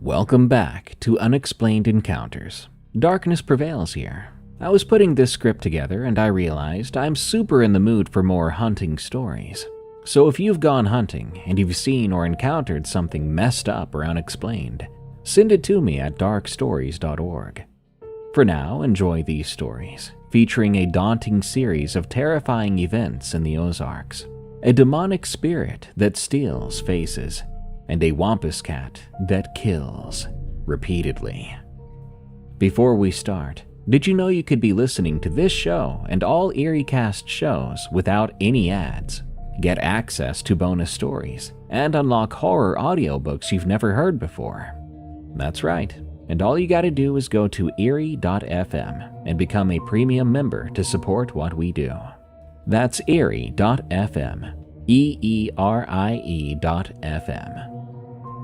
Welcome back to Unexplained Encounters. Darkness prevails here. I was putting this script together and I realized I'm super in the mood for more hunting stories. So if you've gone hunting and you've seen or encountered something messed up or unexplained, send it to me at darkstories.org. For now, enjoy these stories, featuring a daunting series of terrifying events in the Ozarks, a demonic spirit that steals faces, and a wampus cat that kills repeatedly. Before we start, did you know you could be listening to this show and all EerieCast shows without any ads, get access to bonus stories, and unlock horror audiobooks you've never heard before? That's right, and all you gotta do is go to eerie.fm and become a premium member to support what we do. That's eerie.fm, EERIE.fm.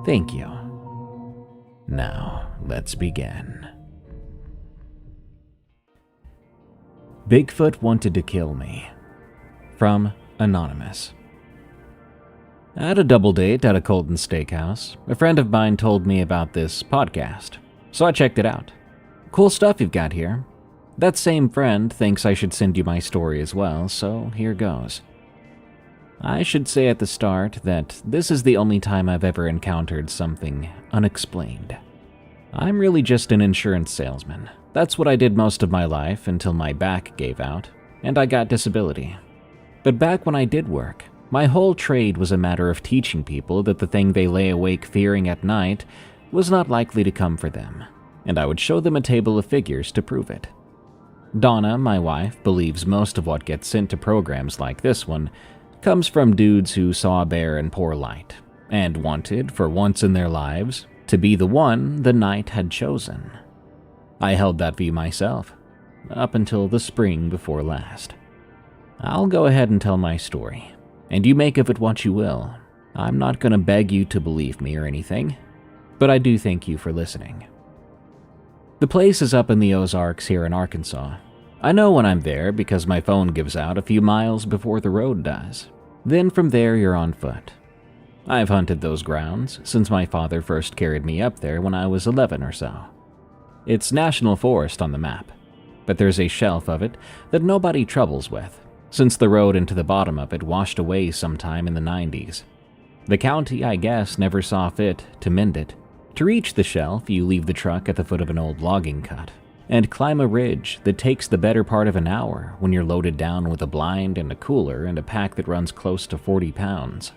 Thank you. Now, let's begin. Bigfoot wanted to kill me. From Anonymous. I had a double date at a Colton steakhouse. A friend of mine told me about this podcast, so I checked it out. Cool stuff you've got here. That same friend thinks I should send you my story as well, so here goes. I should say at the start that this is the only time I've ever encountered something unexplained. I'm really just an insurance salesman. That's what I did most of my life until my back gave out, and I got disability. But back when I did work, my whole trade was a matter of teaching people that the thing they lay awake fearing at night was not likely to come for them, and I would show them a table of figures to prove it. Donna, my wife, believes most of what gets sent to programs like this one comes from dudes who saw a bear in poor light and wanted, for once in their lives, to be the one the night had chosen. I held that view myself, up until the spring before last. I'll go ahead and tell my story, and you make of it what you will. I'm not going to beg you to believe me or anything, but I do thank you for listening. The place is up in the Ozarks here in Arkansas. I know when I'm there because my phone gives out a few miles before the road does. Then from there you're on foot. I've hunted those grounds since my father first carried me up there when I was 11 or so. It's national forest on the map, but there's a shelf of it that nobody troubles with, since the road into the bottom of it washed away sometime in the 90s. The county, I guess, never saw fit to mend it. To reach the shelf, you leave the truck at the foot of an old logging cut and climb a ridge that takes the better part of an hour when you're loaded down with a blind and a cooler and a pack that runs close to 40 pounds.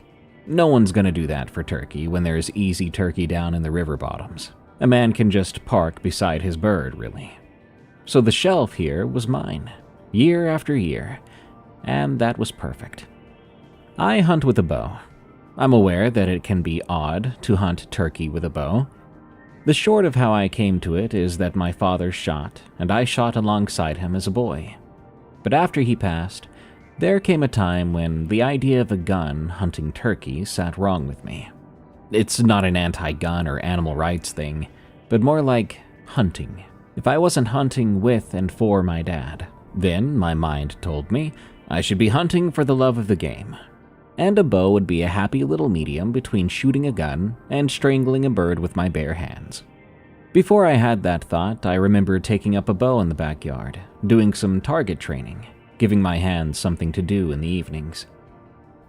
No one's gonna do that for turkey when there's easy turkey down in the river bottoms. A man can just park beside his bird, really. So the shelf here was mine, year after year, and that was perfect. I hunt with a bow. I'm aware that it can be odd to hunt turkey with a bow. The short of how I came to it is that my father shot, and I shot alongside him as a boy. But after he passed, there came a time when the idea of a gun hunting turkey sat wrong with me. It's not an anti-gun or animal rights thing, but more like hunting. If I wasn't hunting with and for my dad, then, my mind told me, I should be hunting for the love of the game. And a bow would be a happy little medium between shooting a gun and strangling a bird with my bare hands. Before I had that thought, I remember taking up a bow in the backyard, doing some target training, giving my hands something to do in the evenings.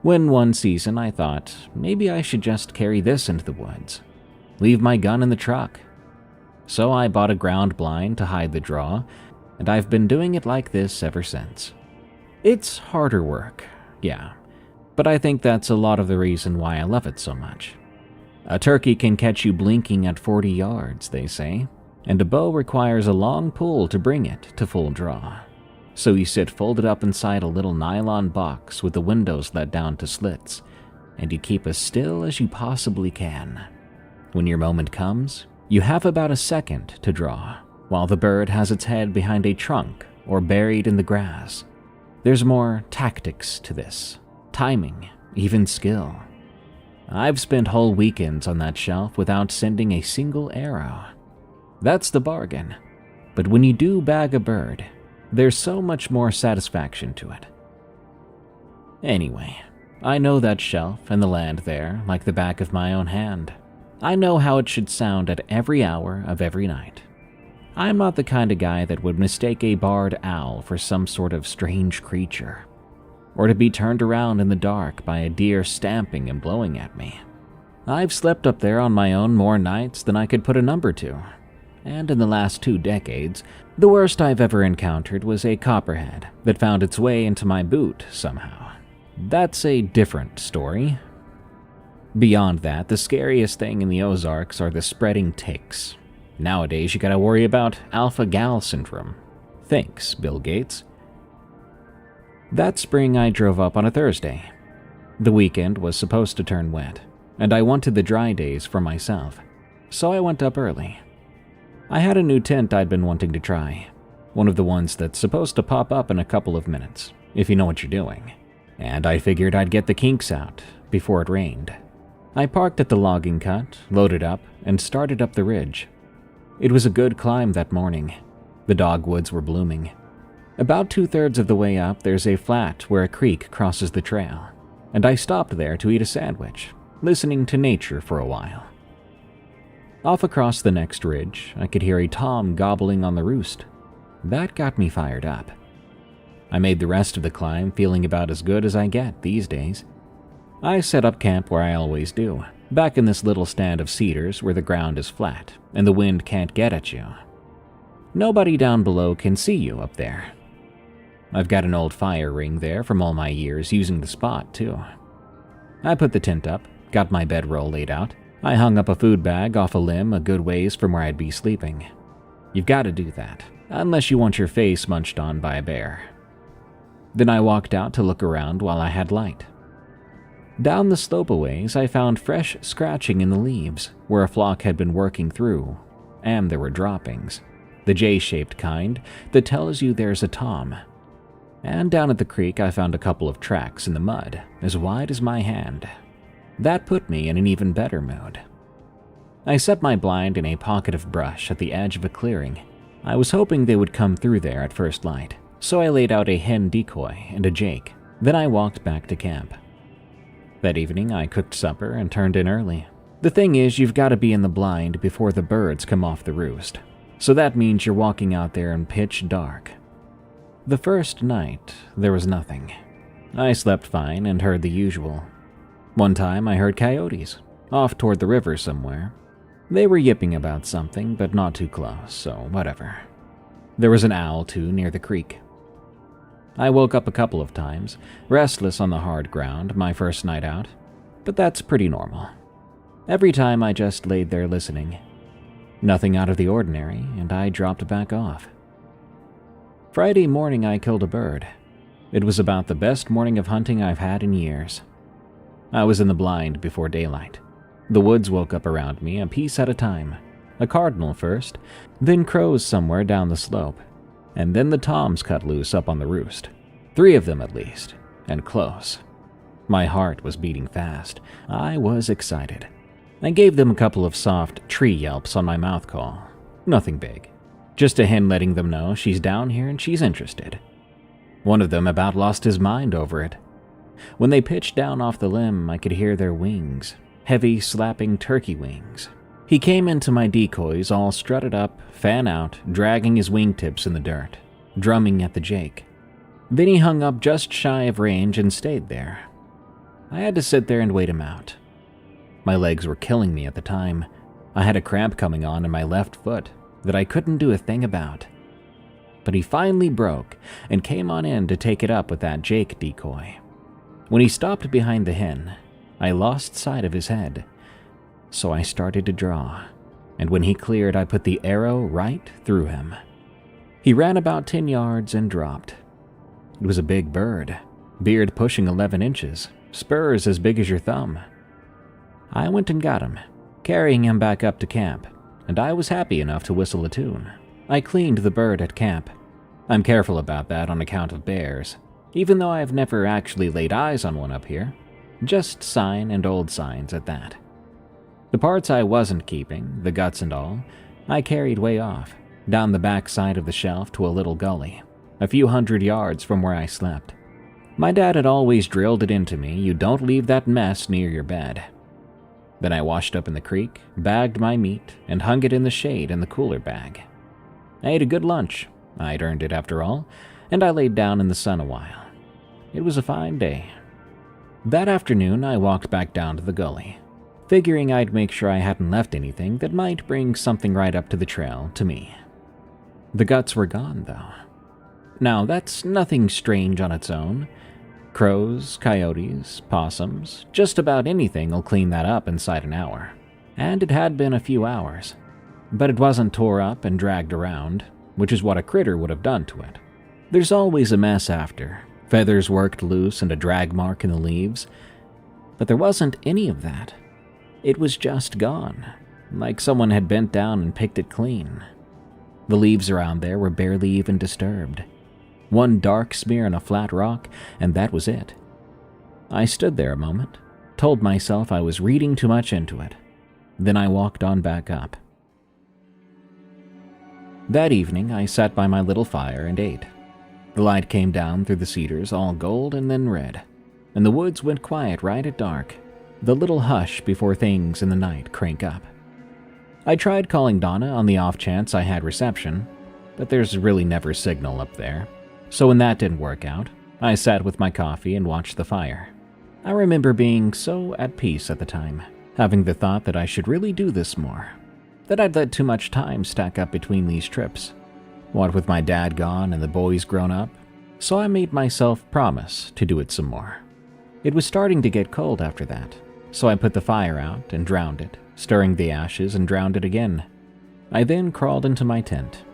When one season I thought, maybe I should just carry this into the woods, leave my gun in the truck. So I bought a ground blind to hide the draw, and I've been doing it like this ever since. It's harder work, yeah. But I think that's a lot of the reason why I love it so much. A turkey can catch you blinking at 40 yards, they say, and a bow requires a long pull to bring it to full draw. So you sit folded up inside a little nylon box with the windows let down to slits, and you keep as still as you possibly can. When your moment comes, you have about a second to draw, while the bird has its head behind a trunk or buried in the grass. There's more tactics to this. Timing, even skill. I've spent whole weekends on that shelf without sending a single arrow. That's the bargain. But when you do bag a bird, there's so much more satisfaction to it. Anyway, I know that shelf and the land there like the back of my own hand. I know how it should sound at every hour of every night. I'm not the kind of guy that would mistake a barred owl for some sort of strange creature, or to be turned around in the dark by a deer stamping and blowing at me. I've slept up there on my own more nights than I could put a number to, and in the last 2 decades, the worst I've ever encountered was a copperhead that found its way into my boot somehow. That's a different story. Beyond that, the scariest thing in the Ozarks are the spreading ticks. Nowadays, you gotta worry about alpha-gal syndrome. Thanks, Bill Gates. That spring, I drove up on a Thursday. The weekend was supposed to turn wet, and I wanted the dry days for myself, so I went up early. I had a new tent I'd been wanting to try, one of the ones that's supposed to pop up in a couple of minutes, if you know what you're doing, and I figured I'd get the kinks out before it rained. I parked at the logging cut, loaded up, and started up the ridge. It was a good climb that morning. The dogwoods were blooming. About 2/3 of the way up, there's a flat where a creek crosses the trail, and I stopped there to eat a sandwich, listening to nature for a while. Off across the next ridge, I could hear a tom gobbling on the roost. That got me fired up. I made the rest of the climb feeling about as good as I get these days. I set up camp where I always do, back in this little stand of cedars where the ground is flat and the wind can't get at you. Nobody down below can see you up there. I've got an old fire ring there from all my years using the spot, too. I put the tent up, got my bedroll laid out. I hung up a food bag off a limb a good ways from where I'd be sleeping. You've got to do that, unless you want your face munched on by a bear. Then I walked out to look around while I had light. Down the slope a ways, I found fresh scratching in the leaves where a flock had been working through, and there were droppings, the J-shaped kind that tells you there's a tom. And down at the creek, I found a couple of tracks in the mud as wide as my hand. That put me in an even better mood. I set my blind in a pocket of brush at the edge of a clearing. I was hoping they would come through there at first light, so I laid out a hen decoy and a jake. Then I walked back to camp. That evening, I cooked supper and turned in early. The thing is, you've got to be in the blind before the birds come off the roost, so that means you're walking out there in pitch dark. The first night, there was nothing. I slept fine and heard the usual. One time I heard coyotes, off toward the river somewhere. They were yipping about something, but not too close, so whatever. There was an owl, too, near the creek. I woke up a couple of times, restless on the hard ground, my first night out, but that's pretty normal. Every time I just laid there listening. Nothing out of the ordinary, and I dropped back off. Friday morning I killed a bird. It was about the best morning of hunting I've had in years. I was in the blind before daylight. The woods woke up around me a piece at a time. A cardinal first, then crows somewhere down the slope, and then the toms cut loose up on the roost. 3 of them at least, and close. My heart was beating fast. I was excited. I gave them a couple of soft tree yelps on my mouth call. Nothing big. Just a hen letting them know she's down here and she's interested. One of them about lost his mind over it. When they pitched down off the limb, I could hear their wings, heavy slapping turkey wings. He came into my decoys all strutted up, fan out, dragging his wingtips in the dirt, drumming at the jake. Then he hung up just shy of range and stayed there. I had to sit there and wait him out. My legs were killing me at the time. I had a cramp coming on in my left foot that I couldn't do a thing about. But he finally broke and came on in to take it up with that jake decoy. When he stopped behind the hen, I lost sight of his head. So I started to draw, and when he cleared, I put the arrow right through him. He ran about 10 yards and dropped. It was a big bird, beard pushing 11 inches, spurs as big as your thumb. I went and got him, carrying him back up to camp, and I was happy enough to whistle a tune. I cleaned the bird at camp. I'm careful about that on account of bears, even though I've never actually laid eyes on one up here. Just sign and old signs at that. The parts I wasn't keeping, the guts and all, I carried way off, down the back side of the shelf to a little gully, a few 100 yards from where I slept. My dad had always drilled it into me, you don't leave that mess near your bed. Then I washed up in the creek, bagged my meat, and hung it in the shade in the cooler bag. I ate a good lunch. I'd earned it after all, and I laid down in the sun a while. It was a fine day. That afternoon, I walked back down to the gully, figuring I'd make sure I hadn't left anything that might bring something right up to the trail to me. The guts were gone, though. Now, that's nothing strange on its own. Crows, coyotes, possums, just about anything will clean that up inside an hour. And it had been a few hours. But it wasn't tore up and dragged around, which is what a critter would have done to it. There's always a mess after, feathers worked loose and a drag mark in the leaves. But there wasn't any of that. It was just gone, like someone had bent down and picked it clean. The leaves around there were barely even disturbed. One dark smear on a flat rock, and that was it. I stood there a moment, told myself I was reading too much into it. Then I walked on back up. That evening, I sat by my little fire and ate. The light came down through the cedars, all gold and then red, and the woods went quiet right at dark, the little hush before things in the night crank up. I tried calling Donna on the off chance I had reception, but there's really never signal up there. So when that didn't work out, I sat with my coffee and watched the fire. I remember being so at peace at the time, having the thought that I should really do this more, that I'd let too much time stack up between these trips. What with my dad gone and the boys grown up, so I made myself promise to do it some more. It was starting to get cold after that, so I put the fire out and drowned it, stirring the ashes and drowned it again. I then crawled into my tent.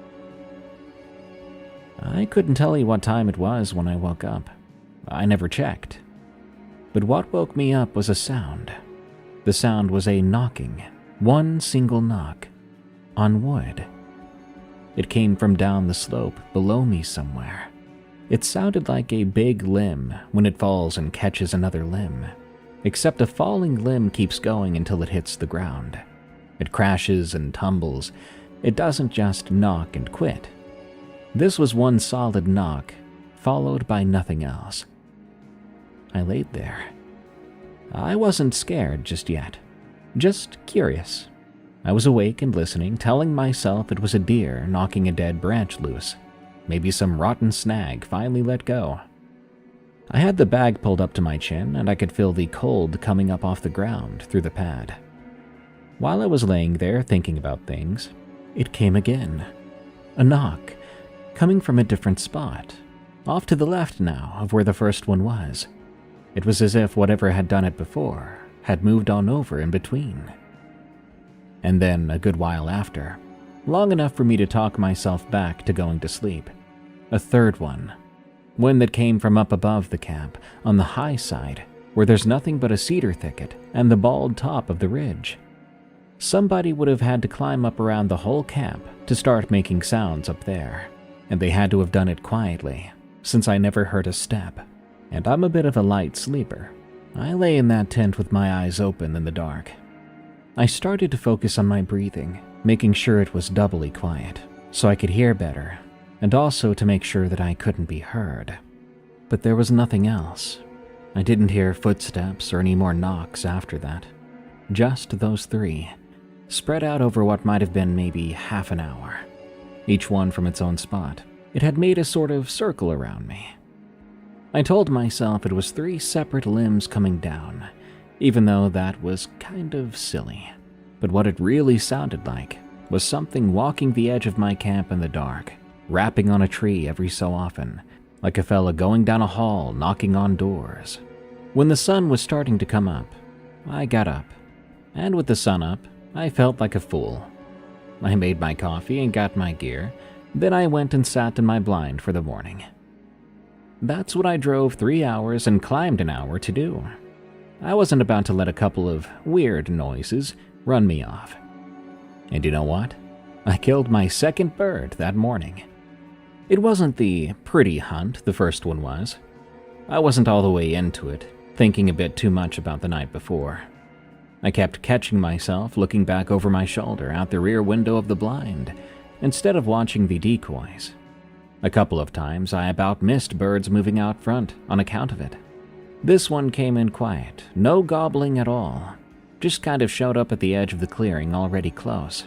I couldn't tell you what time it was when I woke up. I never checked. But what woke me up was a sound. The sound was a knocking, one single knock, on wood. It came from down the slope below me somewhere. It sounded like a big limb when it falls and catches another limb, except a falling limb keeps going until it hits the ground. It crashes and tumbles. It doesn't just knock and quit. This was one solid knock, followed by nothing else. I laid there. I wasn't scared just yet, just curious. I was awake and listening, telling myself it was a deer knocking a dead branch loose. Maybe some rotten snag finally let go. I had the bag pulled up to my chin, and I could feel the cold coming up off the ground through the pad. While I was laying there thinking about things, it came again. A knock, coming from a different spot, off to the left now of where the first one was. It was as if whatever had done it before had moved on over in between. And then, a good while after, long enough for me to talk myself back to going to sleep, a third one that came from up above the camp, on the high side, where there's nothing but a cedar thicket and the bald top of the ridge. Somebody would have had to climb up around the whole camp to start making sounds up there, and they had to have done it quietly, since I never heard a step, and I'm a bit of a light sleeper. I lay in that tent with my eyes open in the dark. I started to focus on my breathing, making sure it was doubly quiet, so I could hear better, and also to make sure that I couldn't be heard. But there was nothing else. I didn't hear footsteps or any more knocks after that. Just those three, spread out over what might have been maybe half an hour, each one from its own spot. It had made a sort of circle around me. I told myself it was three separate limbs coming down, even though that was kind of silly. But what it really sounded like was something walking the edge of my camp in the dark, rapping on a tree every so often, like a fella going down a hall knocking on doors. When the sun was starting to come up, I got up, and with the sun up, I felt like a fool. I made my coffee and got my gear, then I went and sat in my blind for the morning. That's what I drove 3 hours and climbed an hour to do. I wasn't about to let a couple of weird noises run me off. And you know what? I killed my second bird that morning. It wasn't the pretty hunt the first one was. I wasn't all the way into it, thinking a bit too much about the night before. I kept catching myself looking back over my shoulder out the rear window of the blind, instead of watching the decoys. A couple of times I about missed birds moving out front on account of it. This one came in quiet, no gobbling at all. just kind of showed up at the edge of the clearing already close,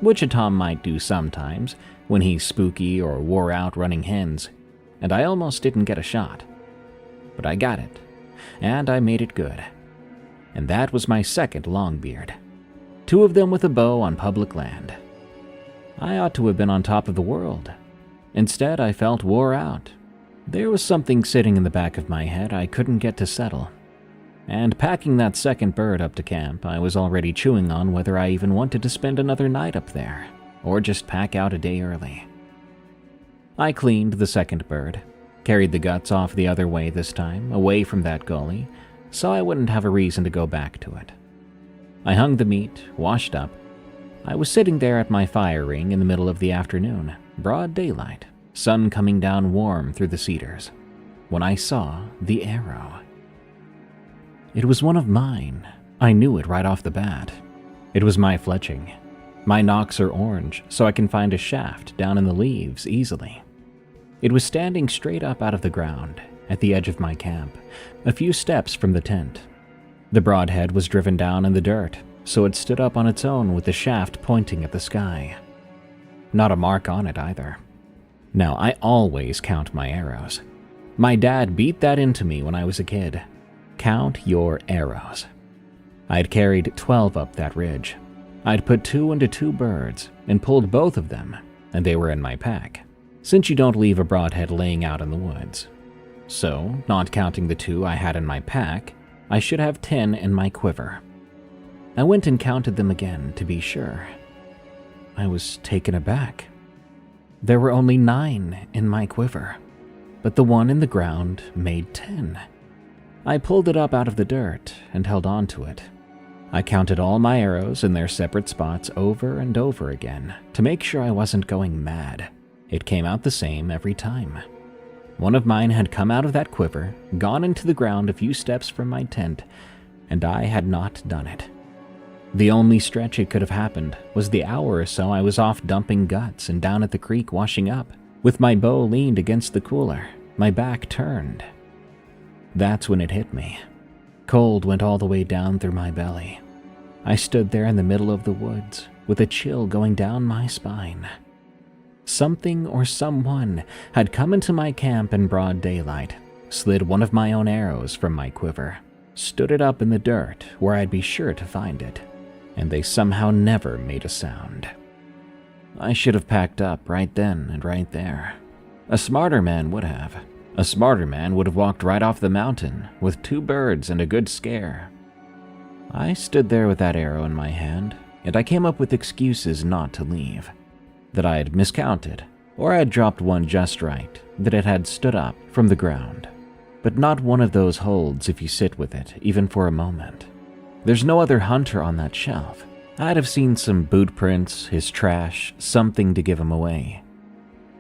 which a Tom might do sometimes when he's spooky or wore out running hens, and I almost didn't get a shot. But I got it, and I made it good. And that was my second longbeard. 2 of them with a bow on public land. I ought to have been on top of the world. Instead, I felt wore out. There was something sitting in the back of my head I couldn't get to settle. And packing that second bird up to camp, I was already chewing on whether I even wanted to spend another night up there, or just pack out a day early. I cleaned the second bird, carried the guts off the other way this time, away from that gully, so I wouldn't have a reason to go back to it. I hung the meat, washed up. I was sitting there at my fire ring in the middle of the afternoon, broad daylight, sun coming down warm through the cedars, when I saw the arrow. It was one of mine. I knew it right off the bat. It was my fletching. My nocks are orange, so I can find a shaft down in the leaves easily. It was standing straight up out of the ground, at the edge of my camp, a few steps from the tent. The broadhead was driven down in the dirt, so it stood up on its own with the shaft pointing at the sky. Not a mark on it either. Now, I always count my arrows. My dad beat that into me when I was a kid. Count your arrows. I'd carried 12 up that ridge. I'd put 2 into 2 birds and pulled both of them, and they were in my pack, since you don't leave a broadhead laying out in the woods. So, not counting the 2 I had in my pack, I should have 10 in my quiver. I went and counted them again to be sure. I was taken aback. There were only 9 in my quiver, but the one in the ground made 10. I pulled it up out of the dirt and held on to it. I counted all my arrows in their separate spots over and over again to make sure I wasn't going mad. It came out the same every time. One of mine had come out of that quiver, gone into the ground a few steps from my tent, and I had not done it. The only stretch it could have happened was the hour or so I was off dumping guts and down at the creek washing up, with my bow leaned against the cooler, my back turned. That's when it hit me. Cold went all the way down through my belly. I stood there in the middle of the woods, with a chill going down my spine. Something or someone had come into my camp in broad daylight, slid one of my own arrows from my quiver, stood it up in the dirt where I'd be sure to find it, and they somehow never made a sound. I should have packed up right then and right there. A smarter man would have. A smarter man would have walked right off the mountain with 2 birds and a good scare. I stood there with that arrow in my hand, and I came up with excuses not to leave. That I had miscounted, or I had dropped one just right, that it had stood up from the ground. But not one of those holds if you sit with it, even for a moment. There's no other hunter on that shelf. I'd have seen some boot prints, his trash, something to give him away.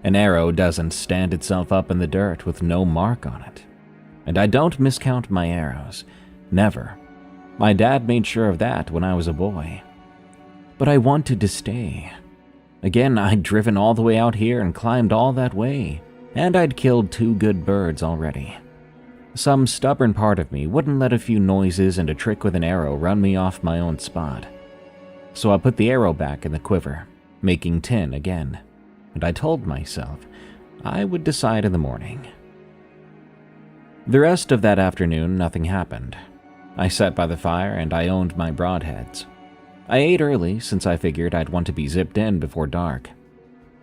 An arrow doesn't stand itself up in the dirt with no mark on it. And I don't miscount my arrows. Never. My dad made sure of that when I was a boy. But I wanted to stay. Again, I'd driven all the way out here and climbed all that way, and I'd killed 2 good birds already. Some stubborn part of me wouldn't let a few noises and a trick with an arrow run me off my own spot. So I put the arrow back in the quiver, making 10 again, and I told myself I would decide in the morning. The rest of that afternoon, nothing happened. I sat by the fire and I owned my broadheads. I ate early since I figured I'd want to be zipped in before dark.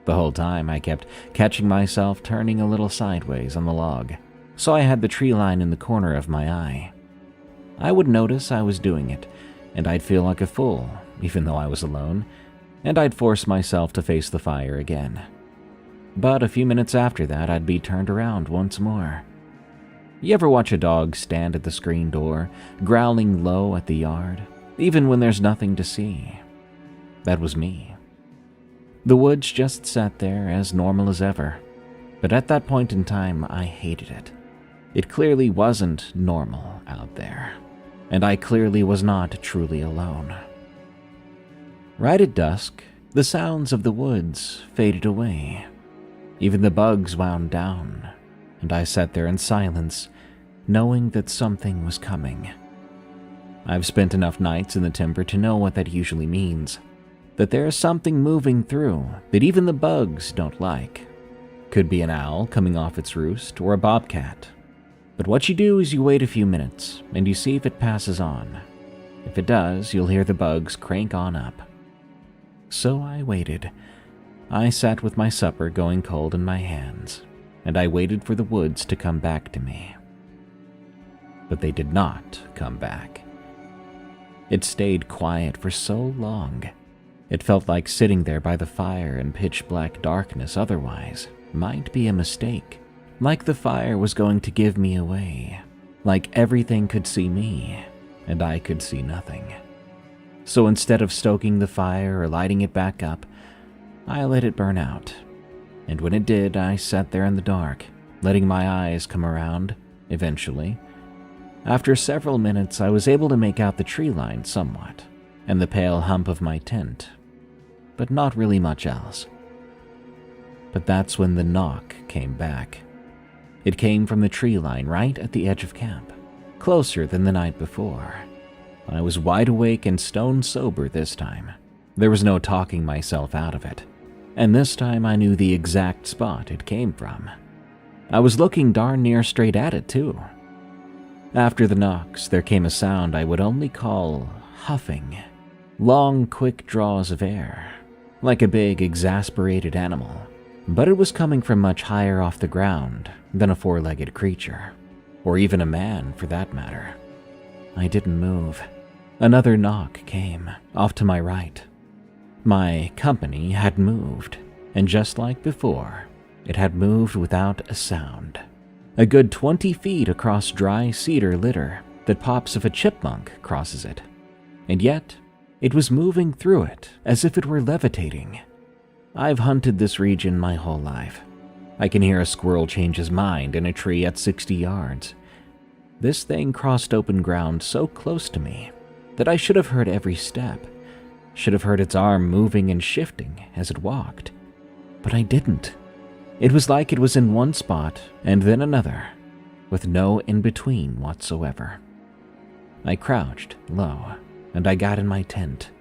The whole time I kept catching myself turning a little sideways on the log, so I had the tree line in the corner of my eye. I would notice I was doing it, and I'd feel like a fool, even though I was alone, and I'd force myself to face the fire again. But a few minutes after that, I'd be turned around once more. You ever watch a dog stand at the screen door, growling low at the yard, even when there's nothing to see? That was me. The woods just sat there as normal as ever, but at that point in time, I hated it. It clearly wasn't normal out there, and I clearly was not truly alone. Right at dusk, the sounds of the woods faded away. Even the bugs wound down, and I sat there in silence, knowing that something was coming. I've spent enough nights in the timber to know what that usually means. That there is something moving through that even the bugs don't like. Could be an owl coming off its roost or a bobcat. But what you do is you wait a few minutes and you see if it passes on. If it does, you'll hear the bugs crank on up. So I waited. I sat with my supper going cold in my hands, and I waited for the woods to come back to me. But they did not come back. It stayed quiet for so long. It felt like sitting there by the fire in pitch-black darkness otherwise might be a mistake. Like the fire was going to give me away. Like everything could see me, and I could see nothing. So instead of stoking the fire or lighting it back up, I let it burn out. And when it did, I sat there in the dark, letting my eyes come around, eventually. After several minutes, I was able to make out the tree line somewhat, and the pale hump of my tent, but not really much else. But that's when the knock came back. It came from the tree line right at the edge of camp, closer than the night before. I was wide awake and stone sober this time. There was no talking myself out of it, and this time I knew the exact spot it came from. I was looking darn near straight at it too. After the knocks, there came a sound I would only call huffing. Long, quick draws of air, like a big, exasperated animal. But it was coming from much higher off the ground than a four-legged creature, or even a man for that matter. I didn't move. Another knock came, off to my right. My company had moved, and just like before, it had moved without a sound. A good 20 feet across dry cedar litter that pops if a chipmunk crosses it. And yet, it was moving through it as if it were levitating. I've hunted this region my whole life. I can hear a squirrel change his mind in a tree at 60 yards. This thing crossed open ground so close to me that I should have heard every step, should have heard its arm moving and shifting as it walked. But I didn't. It was like it was in one spot and then another, with no in-between whatsoever. I crouched low, and I got in my tent.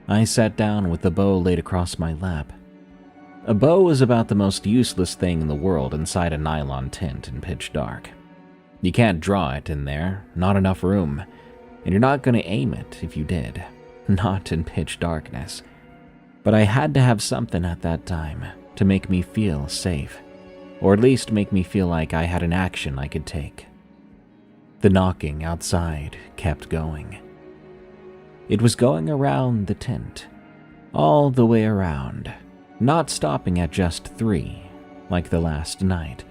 I sat down with the bow laid across my lap. A bow is about the most useless thing in the world inside a nylon tent in pitch dark. You can't draw it in there, not enough room, and you're not going to aim it if you did, not in pitch darkness. But I had to have something at that time to make me feel safe, or at least make me feel like I had an action I could take. The knocking outside kept going. It was going around the tent, all the way around, not stopping at just 3, like the last night.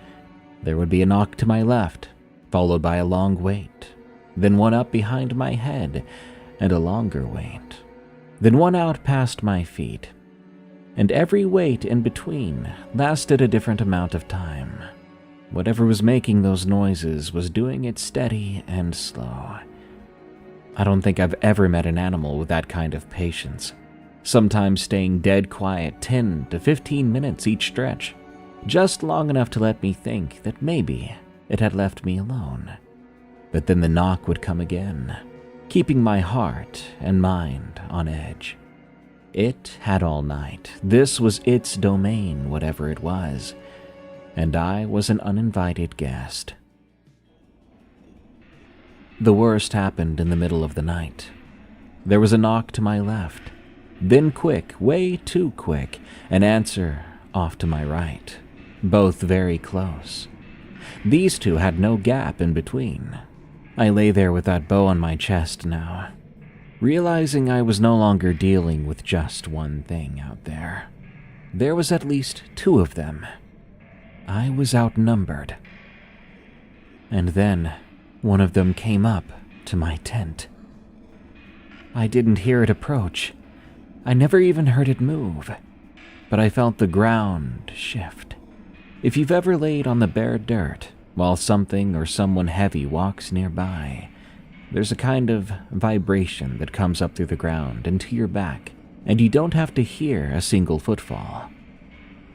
There would be a knock to my left, followed by a long wait, then one up behind my head, and a longer wait, then one out past my feet. And every wait in between lasted a different amount of time. Whatever was making those noises was doing it steady and slow. I don't think I've ever met an animal with that kind of patience, sometimes staying dead quiet 10 to 15 minutes each stretch, just long enough to let me think that maybe it had left me alone. But then the knock would come again, keeping my heart and mind on edge. It had all night. This was its domain, whatever it was, and I was an uninvited guest. The worst happened in the middle of the night. There was a knock to my left, then quick, way too quick, an answer off to my right, both very close. These two had no gap in between. I lay there with that bow on my chest now, realizing I was no longer dealing with just one thing out there. There was at least 2 of them. I was outnumbered. And then one of them came up to my tent. I didn't hear it approach. I never even heard it move, but I felt the ground shift. If you've ever laid on the bare dirt while something or someone heavy walks nearby, there's a kind of vibration that comes up through the ground and to your back, and you don't have to hear a single footfall.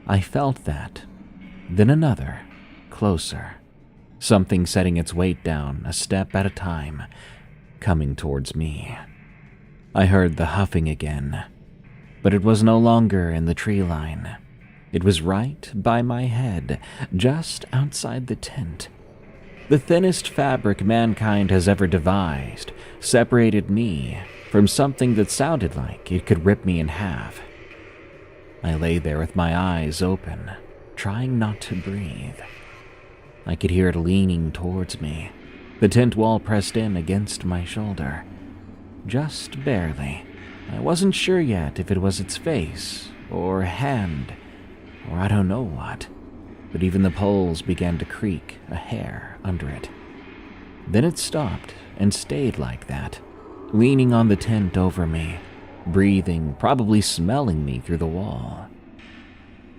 I felt that. Then another, closer. Something setting its weight down a step at a time, coming towards me. I heard the huffing again, but it was no longer in the tree line. It was right by my head, just outside the tent. The thinnest fabric mankind has ever devised separated me from something that sounded like it could rip me in half. I lay there with my eyes open, trying not to breathe. I could hear it leaning towards me, the tent wall pressed in against my shoulder. Just barely. I wasn't sure yet if it was its face, or hand, or I don't know what, but even the poles began to creak a hair under it. Then it stopped and stayed like that, leaning on the tent over me, breathing, probably smelling me through the wall.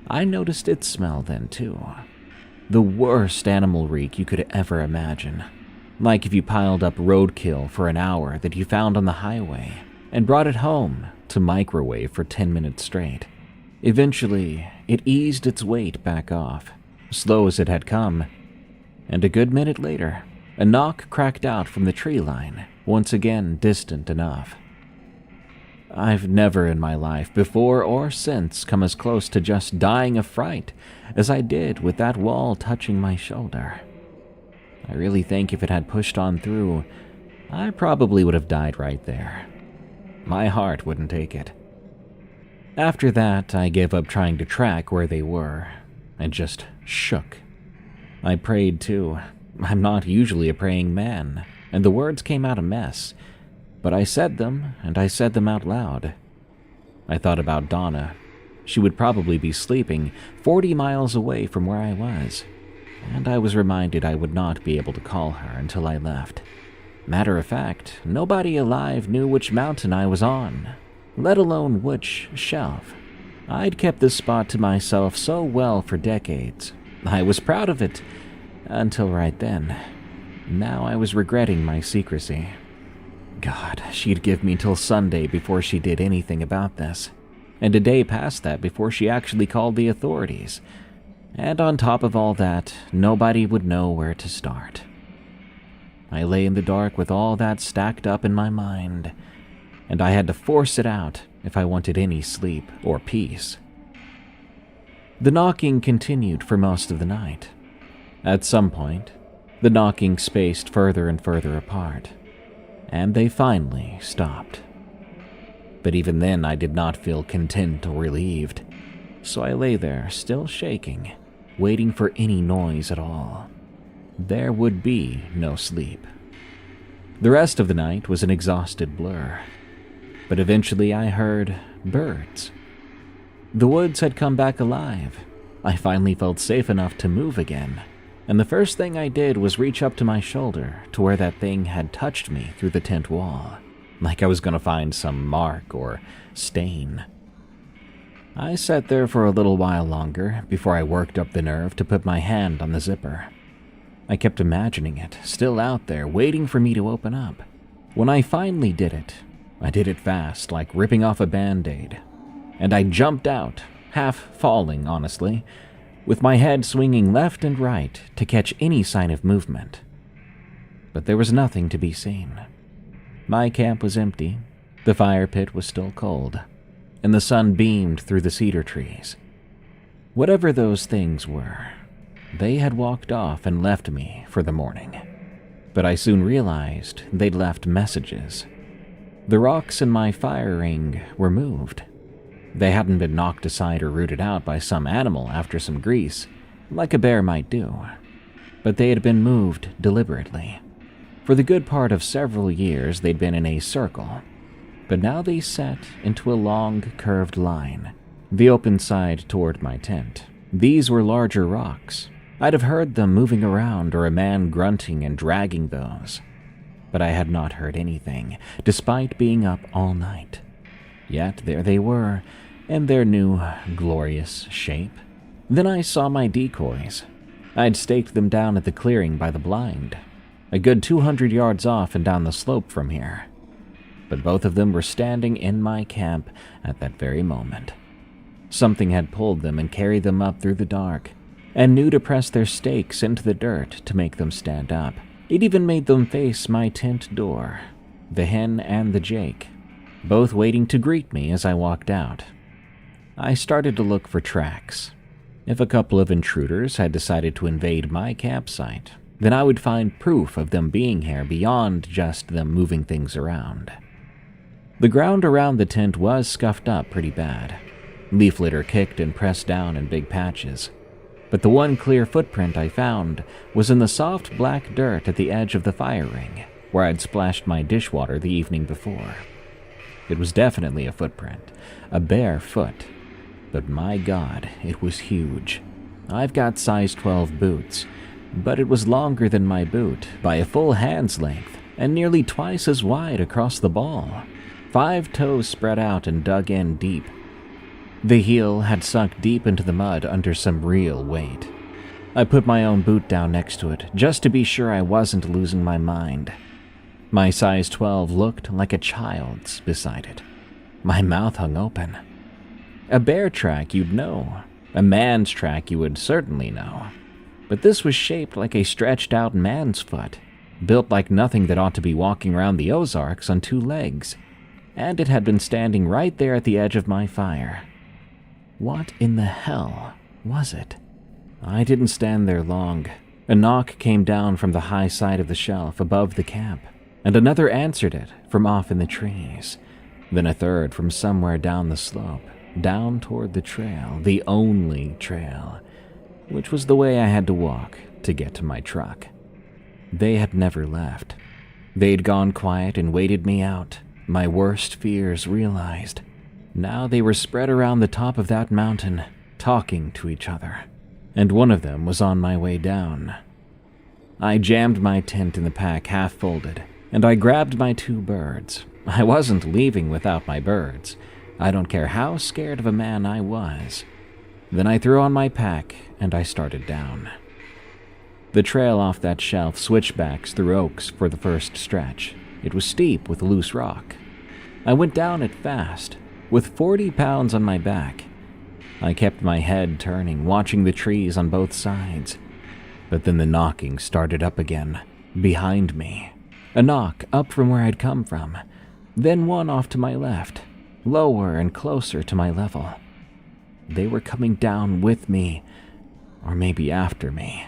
I noticed its smell then too. The worst animal reek you could ever imagine. Like if you piled up roadkill for an hour that you found on the highway and brought it home to microwave for 10 minutes straight. Eventually, it eased its weight back off, slow as it had come, and a good minute later, a knock cracked out from the tree line, once again distant enough. I've never in my life, before or since, come as close to just dying of fright as I did with that wall touching my shoulder. I really think if it had pushed on through, I probably would have died right there. My heart wouldn't take it. After that, I gave up trying to track where they were, and just shook. I prayed too. I'm not usually a praying man, and the words came out a mess, but I said them, and I said them out loud. I thought about Donna. She would probably be sleeping 40 miles away from where I was, and I was reminded I would not be able to call her until I left. Matter of fact, nobody alive knew which mountain I was on, let alone which shelf. I'd kept this spot to myself so well for decades. I was proud of it, until right then. Now I was regretting my secrecy. God, she'd give me till Sunday before she did anything about this, and a day past that before she actually called the authorities. And on top of all that, nobody would know where to start. I lay in the dark with all that stacked up in my mind, and I had to force it out if I wanted any sleep or peace. The knocking continued for most of the night. At some point, the knocking spaced further and further apart, and they finally stopped. But even then I did not feel content or relieved, so I lay there still shaking, waiting for any noise at all. There would be no sleep. The rest of the night was an exhausted blur, but eventually I heard birds. The woods had come back alive. I finally felt safe enough to move again, and the first thing I did was reach up to my shoulder to where that thing had touched me through the tent wall, like I was going to find some mark or stain. I sat there for a little while longer before I worked up the nerve to put my hand on the zipper. I kept imagining it, still out there, waiting for me to open up. When I finally did it, I did it fast, like ripping off a Band-Aid. And I jumped out, half falling, honestly, with my head swinging left and right to catch any sign of movement. But there was nothing to be seen. My camp was empty, the fire pit was still cold, and the sun beamed through the cedar trees. Whatever those things were, they had walked off and left me for the morning. But I soon realized they'd left messages. The rocks in my fire ring were moved. They hadn't been knocked aside or rooted out by some animal after some grease, like a bear might do, but they had been moved deliberately. For the good part of several years they'd been in a circle, but now they set into a long, curved line, the open side toward my tent. These were larger rocks. I'd have heard them moving around or a man grunting and dragging those, but I had not heard anything, despite being up all night. Yet there they were, in their new, glorious shape. Then I saw my decoys. I'd staked them down at the clearing by the blind, a good 200 yards off and down the slope from here. But both of them were standing in my camp at that very moment. Something had pulled them and carried them up through the dark, and knew to press their stakes into the dirt to make them stand up. It even made them face my tent door. the hen and the Jake, both waiting to greet me as I walked out. I started to look for tracks. If a couple of intruders had decided to invade my campsite, then I would find proof of them being here beyond just them moving things around. The ground around the tent was scuffed up pretty bad. Leaf litter kicked and pressed down in big patches. But the one clear footprint I found was in the soft black dirt at the edge of the fire ring, where I'd splashed my dishwater the evening before. It was definitely a footprint, a bare foot. But my God, it was huge. I've got size 12 boots, but it was longer than my boot by a full hand's length and nearly twice as wide across the ball. 5 toes spread out and dug in deep. The heel had sunk deep into the mud under some real weight. I put my own boot down next to it just to be sure I wasn't losing my mind. My size 12 looked like a child's beside it. My mouth hung open. A bear track you'd know. A man's track you would certainly know. But this was shaped like a stretched-out man's foot, built like nothing that ought to be walking around the Ozarks on 2 legs, and it had been standing right there at the edge of my fire. What in the hell was it? I didn't stand there long. A knock came down from the high side of the shelf above the camp, and another answered it from off in the trees, then a third from somewhere down the slope, down toward the trail, the only trail, which was the way I had to walk to get to my truck. They had never left. They'd gone quiet and waited me out, my worst fears realized. Now they were spread around the top of that mountain, talking to each other, and one of them was on my way down. I jammed my tent in the pack half-folded, and I grabbed my 2 birds. I wasn't leaving without my birds. I don't care how scared of a man I was. Then I threw on my pack, and I started down. The trail off that shelf switchbacks through oaks for the first stretch. It was steep with loose rock. I went down it fast, with 40 pounds on my back. I kept my head turning, watching the trees on both sides. But then the knocking started up again, behind me. A knock up from where I'd come from, then one off to my left, lower and closer to my level. They were coming down with me, or maybe after me.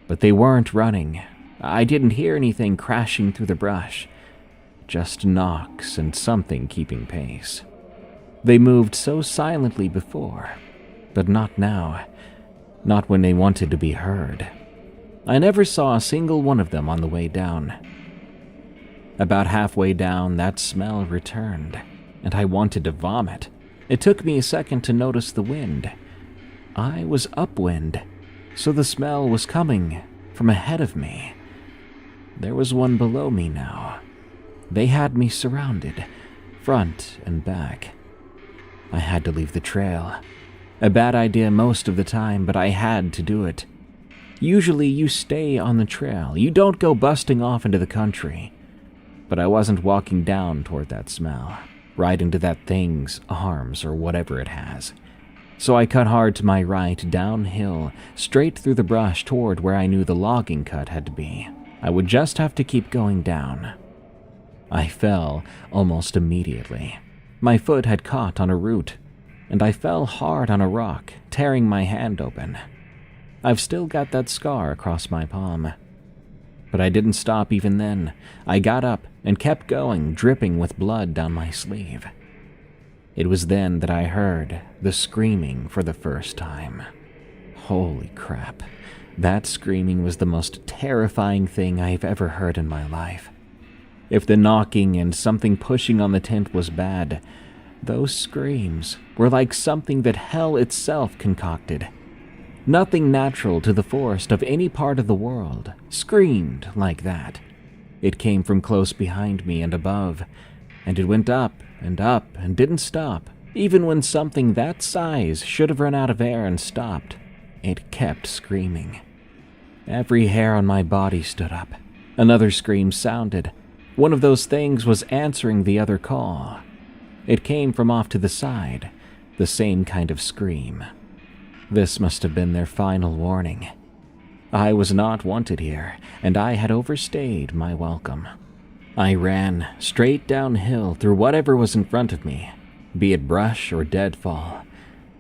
But they weren't running. I didn't hear anything crashing through the brush. Just knocks and something keeping pace. They moved so silently before, but not now. Not when they wanted to be heard. I never saw a single one of them on the way down. About halfway down, that smell returned, and I wanted to vomit. It took me a second to notice the wind. I was upwind, so the smell was coming from ahead of me. There was one below me now. They had me surrounded, front and back. I had to leave the trail. A bad idea most of the time, but I had to do it. Usually you stay on the trail. You don't go busting off into the country. But I wasn't walking down toward that smell, right into that thing's arms or whatever it has. So I cut hard to my right, downhill, straight through the brush toward where I knew the logging cut had to be. I would just have to keep going down. I fell almost immediately. My foot had caught on a root, and I fell hard on a rock, tearing my hand open. I've still got that scar across my palm. But I didn't stop even then. I got up and kept going, dripping with blood down my sleeve. It was then that I heard the screaming for the first time. Holy crap. That screaming was the most terrifying thing I've ever heard in my life. If the knocking and something pushing on the tent was bad, those screams were like something that hell itself concocted. Nothing natural to the forest of any part of the world screamed like that. It came from close behind me and above, and it went up and didn't stop. Even when something that size should have run out of air and stopped, it kept screaming. Every hair on my body stood up. Another scream sounded. One of those things was answering the other call. It came from off to the side, the same kind of scream. This must have been their final warning. I was not wanted here, and I had overstayed my welcome. I ran straight downhill through whatever was in front of me, be it brush or deadfall.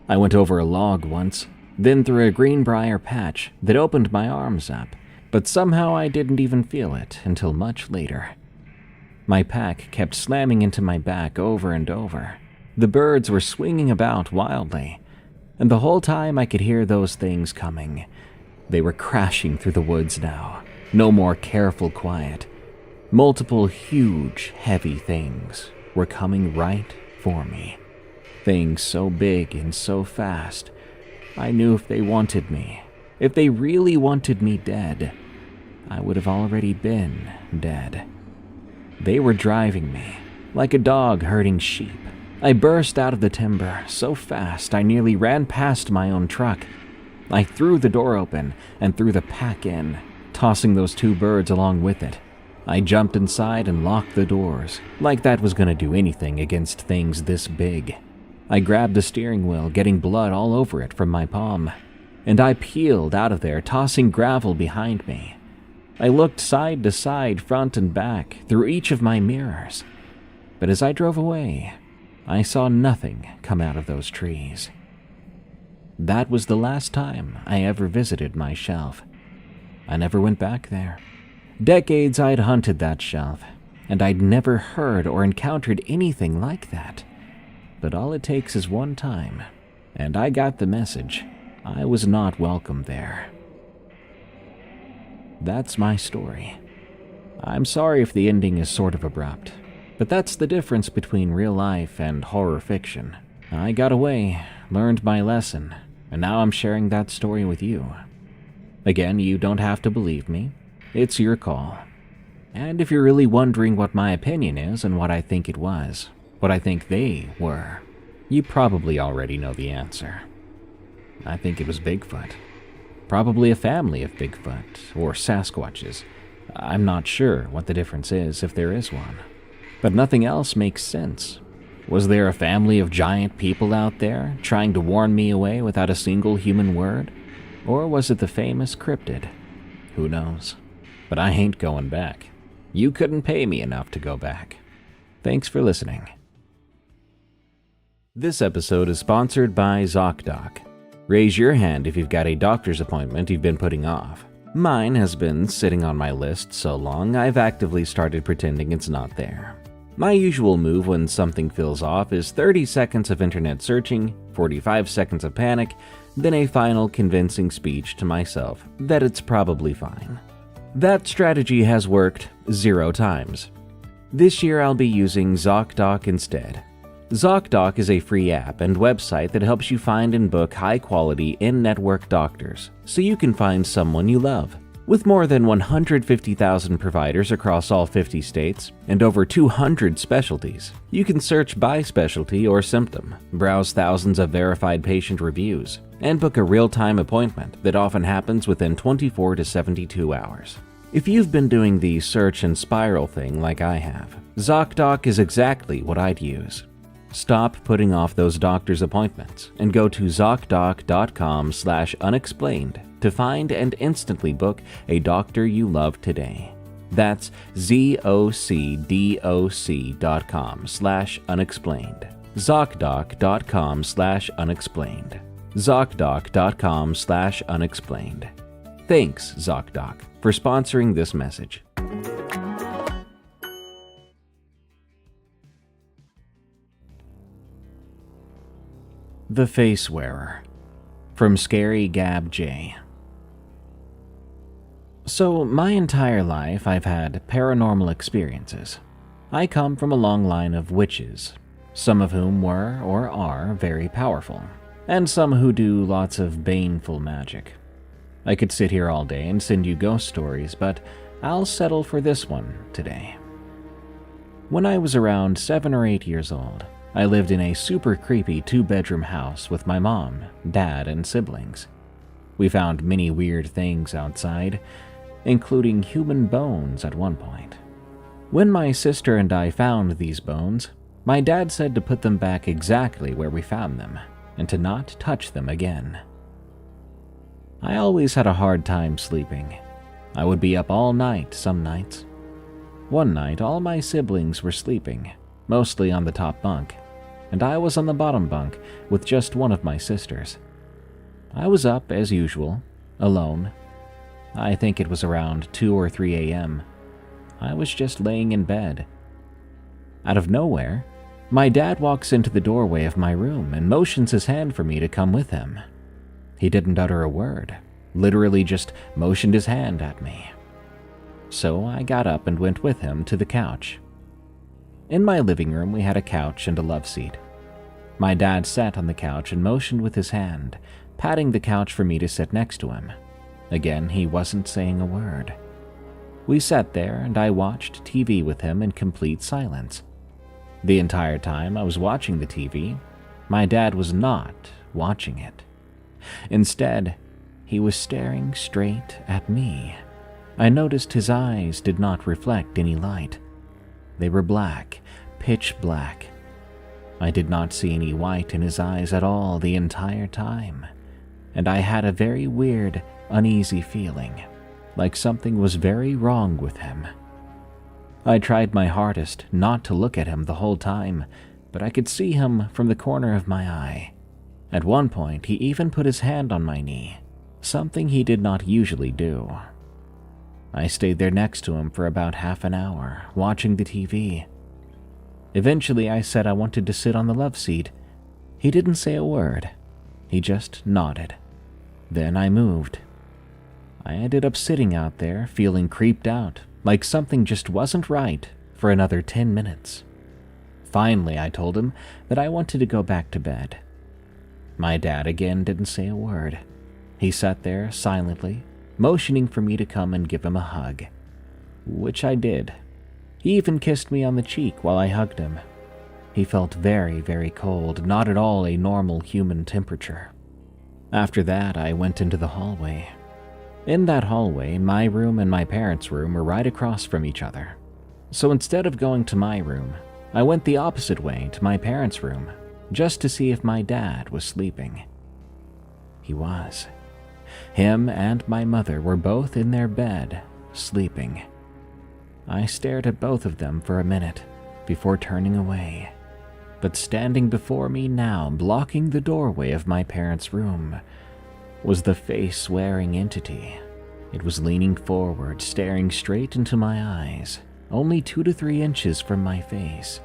I went over a log once, then through a greenbrier patch that opened my arms up, but somehow I didn't even feel it until much later. My pack kept slamming into my back over and over. The birds were swinging about wildly, and the whole time I could hear those things coming. They were crashing through the woods now, no more careful quiet. Multiple huge, heavy things were coming right for me. Things so big and so fast. I knew if they wanted me, if they really wanted me dead, I would have already been dead. They were driving me, like a dog herding sheep. I burst out of the timber so fast I nearly ran past my own truck. I threw the door open and threw the pack in, tossing those two birds along with it. I jumped inside and locked the doors, like that was going to do anything against things this big. I grabbed the steering wheel, getting blood all over it from my palm, and I peeled out of there, tossing gravel behind me. I looked side to side, front and back, through each of my mirrors. But as I drove away, I saw nothing come out of those trees. That was the last time I ever visited my shelf. I never went back there. Decades I'd hunted that shelf, and I'd never heard or encountered anything like that. But all it takes is one time, and I got the message. I was not welcome there. That's my story. I'm sorry if the ending is sort of abrupt, but that's the difference between real life and horror fiction. I got away, learned my lesson, and now I'm sharing that story with you. Again, you don't have to believe me. It's your call. And if you're really wondering what my opinion is and what I think it was, what I think they were, you probably already know the answer. I think it was Bigfoot. Probably a family of Bigfoot, or Sasquatches. I'm not sure what the difference is if there is one. But nothing else makes sense. Was there a family of giant people out there trying to warn me away without a single human word? Or was it the famous cryptid? Who knows? But I ain't going back. You couldn't pay me enough to go back. Thanks for listening. This episode is sponsored by ZocDoc. Raise your hand if you've got a doctor's appointment you've been putting off. Mine has been sitting on my list so long I've actively started pretending it's not there. My usual move when something feels off is 30 seconds of internet searching, 45 seconds of panic, then a final convincing speech to myself that it's probably fine. That strategy has worked 0 times. This year I'll be using ZocDoc instead. ZocDoc is a free app and website that helps you find and book high-quality in-network doctors so you can find someone you love. With more than 150,000 providers across all 50 states and over 200 specialties, you can search by specialty or symptom, browse thousands of verified patient reviews, and book a real-time appointment that often happens within 24 to 72 hours. If you've been doing the search and spiral thing like I have, ZocDoc is exactly what I'd use. Stop putting off those doctor's appointments and go to ZocDoc.com/unexplained to find and instantly book a doctor you love today. That's ZocDoc.com/unexplained. ZocDoc.com/unexplained. ZocDoc.com/unexplained. Thanks, ZocDoc, for sponsoring this message. The Face Wearer, from Scary Gab J. So, my entire life I've had paranormal experiences. I come from a long line of witches, some of whom were or are very powerful, and some who do lots of baneful magic. I could sit here all day and send you ghost stories, but I'll settle for this one today. When I was around 7 or 8 years old, I lived in a super creepy 2-bedroom house with my mom, dad, and siblings. We found many weird things outside, including human bones at one point. When my sister and I found these bones, my dad said to put them back exactly where we found them, and to not touch them again. I always had a hard time sleeping. I would be up all night some nights. One night, all my siblings were sleeping, mostly on the top bunk, and I was on the bottom bunk with just one of my sisters. I was up as usual, alone. I think it was around 2 or 3 a.m. I was just laying in bed. Out of nowhere, my dad walks into the doorway of my room and motions his hand for me to come with him. He didn't utter a word, literally just motioned his hand at me. So I got up and went with him to the couch. In my living room, we had a couch and a love seat. My dad sat on the couch and motioned with his hand, patting the couch for me to sit next to him. Again, he wasn't saying a word. We sat there and I watched TV with him in complete silence. The entire time I was watching the TV, my dad was not watching it. Instead, he was staring straight at me. I noticed his eyes did not reflect any light. They were black, pitch black. I did not see any white in his eyes at all the entire time, and I had a very weird, uneasy feeling, like something was very wrong with him. I tried my hardest not to look at him the whole time, but I could see him from the corner of my eye. At one point, he even put his hand on my knee, something he did not usually do. I stayed there next to him for about half an hour, watching the TV. Eventually, I said I wanted to sit on the love seat. He didn't say a word. He just nodded. Then I moved. I ended up sitting out there, feeling creeped out, like something just wasn't right, for another 10 minutes. Finally, I told him that I wanted to go back to bed. My dad again didn't say a word. He sat there silently, motioning for me to come and give him a hug, which I did. He even kissed me on the cheek while I hugged him. He felt very, very cold, not at all a normal human temperature. After that, I went into the hallway. In that hallway, my room and my parents' room were right across from each other. So instead of going to my room, I went the opposite way to my parents' room, just to see if my dad was sleeping. He was. Him and my mother were both in their bed, sleeping. I stared at both of them for a minute before turning away. But standing before me now, blocking the doorway of my parents' room, was the face-wearing entity. It was leaning forward, staring straight into my eyes, only 2 to 3 inches from my face.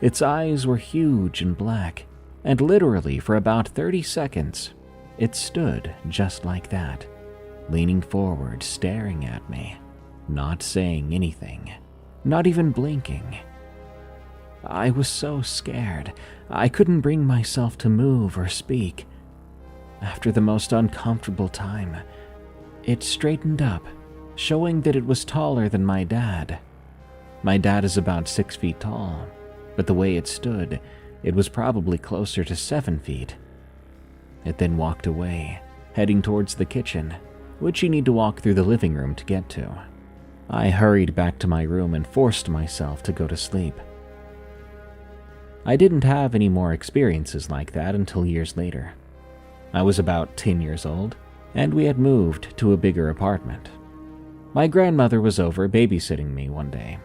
Its eyes were huge and black, and literally for about 30 seconds, it stood just like that, leaning forward, staring at me, not saying anything, not even blinking. I was so scared, I couldn't bring myself to move or speak. After the most uncomfortable time, it straightened up, showing that it was taller than my dad. My dad is about 6 feet tall, but the way it stood, it was probably closer to 7 feet. It then walked away, heading towards the kitchen, which you need to walk through the living room to get to. I hurried back to my room and forced myself to go to sleep. I didn't have any more experiences like that until years later. I was about 10 years old, and we had moved to a bigger apartment. My grandmother was over babysitting me one day.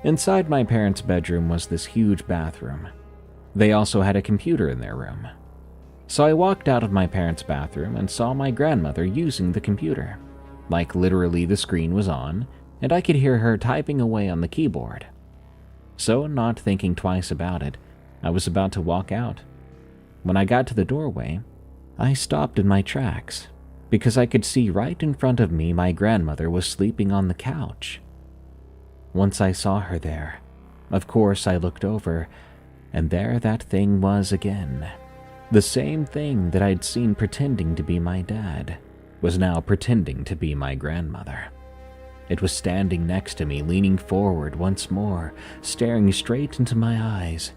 Inside my parents' bedroom was this huge bathroom. They also had a computer in their room. So I walked out of my parents' bathroom and saw my grandmother using the computer. Like literally the screen was on, and I could hear her typing away on the keyboard. So, not thinking twice about it, I was about to walk out. When I got to the doorway, I stopped in my tracks, because I could see right in front of me my grandmother was sleeping on the couch. Once I saw her there, of course I looked over, and there that thing was again. The same thing that I'd seen pretending to be my dad was now pretending to be my grandmother. It was standing next to me, leaning forward once more, staring straight into my eyes.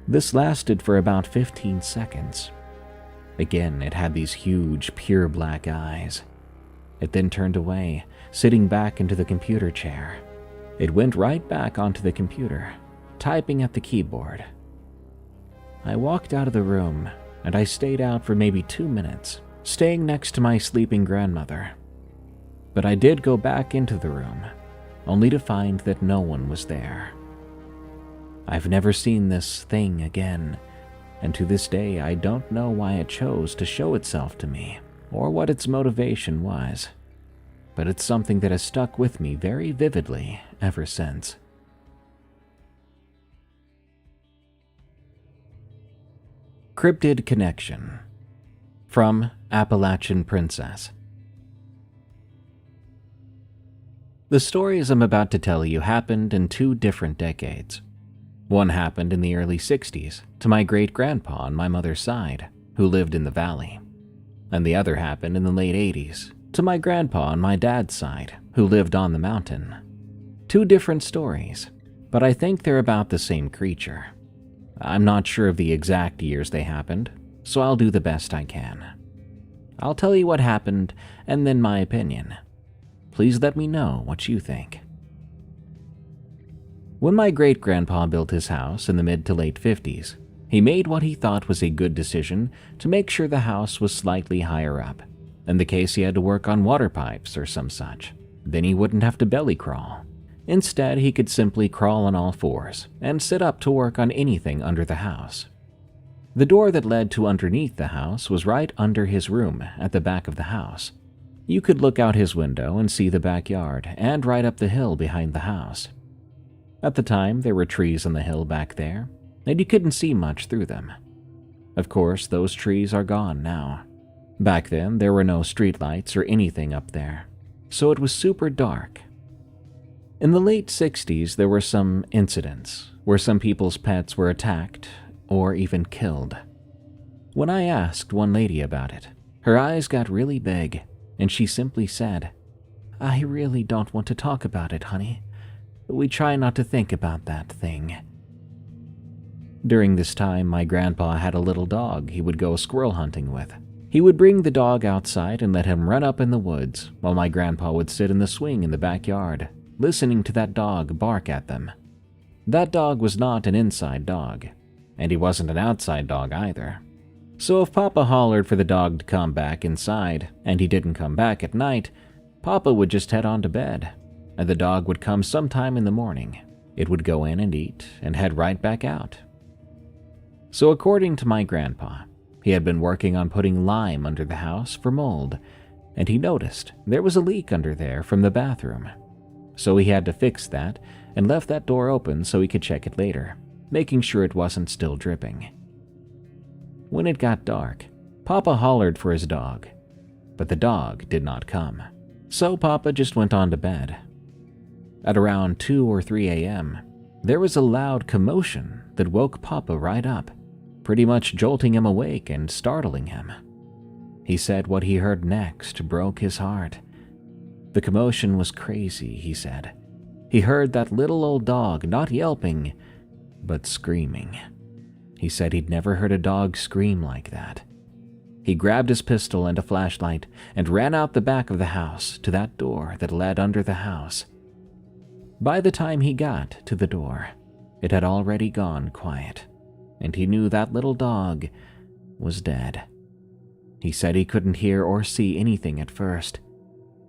This lasted for about 15 seconds. Again, it had these huge, pure black eyes. It then turned away, sitting back into the computer chair. It went right back onto the computer, typing at the keyboard. I walked out of the room, and I stayed out for maybe 2 minutes, staying next to my sleeping grandmother. But I did go back into the room. only to find that no one was there. I've never seen this thing again, and to this day I don't know why it chose to show itself to me, or what its motivation was, but it's something that has stuck with me very vividly ever since. Cryptid Connection from Appalachian Princess. The stories I'm about to tell you happened in 2 different decades. One happened in the early 60s to my great-grandpa on my mother's side, who lived in the valley, and the other happened in the late 80s to my grandpa on my dad's side, who lived on the mountain. 2 different stories, but I think they're about the same creature. I'm not sure of the exact years they happened, so I'll do the best I can. I'll tell you what happened and then my opinion. Please let me know what you think. When my great-grandpa built his house in the mid to late 50s, he made what he thought was a good decision to make sure the house was slightly higher up, in the case he had to work on water pipes or some such. Then he wouldn't have to belly crawl. Instead, he could simply crawl on all fours and sit up to work on anything under the house. The door that led to underneath the house was right under his room at the back of the house. You could look out his window and see the backyard and right up the hill behind the house. At the time, there were trees on the hill back there, and you couldn't see much through them. Of course, those trees are gone now. Back then, there were no streetlights or anything up there, so it was super dark. In the late 60s, there were some incidents where some people's pets were attacked or even killed. When I asked one lady about it, her eyes got really big, and she simply said, "I really don't want to talk about it, honey. We try not to think about that thing." During this time, my grandpa had a little dog he would go squirrel hunting with. He would bring the dog outside and let him run up in the woods, while my grandpa would sit in the swing in the backyard, listening to that dog bark at them. That dog was not an inside dog, and he wasn't an outside dog either. So if Papa hollered for the dog to come back inside, and he didn't come back at night, Papa would just head on to bed, and the dog would come sometime in the morning. It would go in and eat and head right back out. So according to my grandpa, he had been working on putting lime under the house for mold, and he noticed there was a leak under there from the bathroom. So he had to fix that and left that door open so he could check it later, making sure it wasn't still dripping. When it got dark, Papa hollered for his dog, but the dog did not come. So Papa just went on to bed. At around 2 or 3 a.m., there was a loud commotion that woke Papa right up, pretty much jolting him awake and startling him. He said what he heard next broke his heart. The commotion was crazy, he said. He heard that little old dog not yelping, but screaming. He said he'd never heard a dog scream like that. He grabbed his pistol and a flashlight and ran out the back of the house to that door that led under the house. By the time he got to the door, it had already gone quiet, and he knew that little dog was dead. He said he couldn't hear or see anything at first.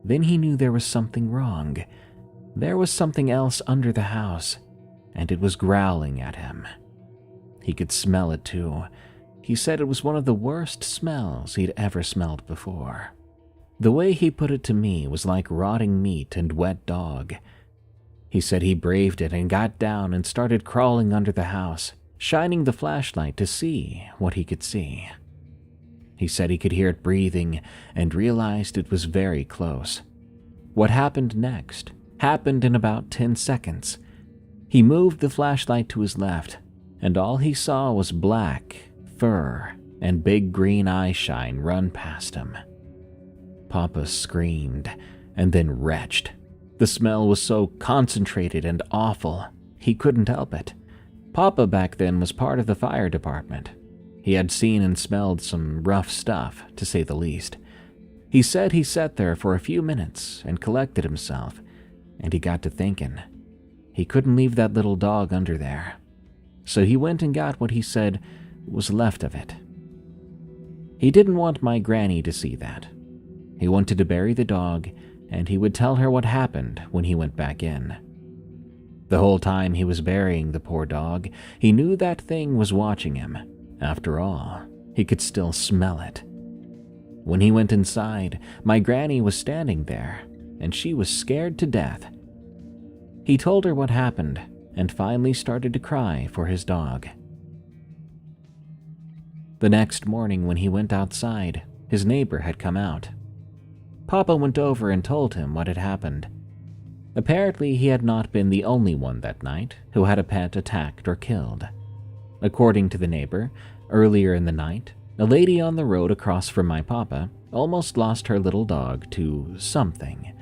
Then he knew there was something wrong. There was something else under the house, and it was growling at him. He could smell it too. He said it was one of the worst smells he'd ever smelled before. The way he put it to me was like rotting meat and wet dog. He said he braved it and got down and started crawling under the house, shining the flashlight to see what he could see. He said he could hear it breathing and realized it was very close. What happened next happened in about 10 seconds. He moved the flashlight to his left, and all he saw was black fur and big green eye shine run past him. Papa screamed and then retched. The smell was so concentrated and awful, he couldn't help it. Papa back then was part of the fire department. He had seen and smelled some rough stuff, to say the least. He said he sat there for a few minutes and collected himself, and he got to thinking. He couldn't leave that little dog under there. So he went and got what he said was left of it. He didn't want my granny to see that. He wanted to bury the dog and he would tell her what happened when he went back in. The whole time he was burying the poor dog, he knew that thing was watching him. After all, he could still smell it. When he went inside, my granny was standing there, and she was scared to death. He told her what happened and finally started to cry for his dog. The next morning when he went outside, his neighbor had come out. Papa went over and told him what had happened. Apparently, he had not been the only one that night who had a pet attacked or killed. According to the neighbor, earlier in the night, a lady on the road across from my papa almost lost her little dog to something.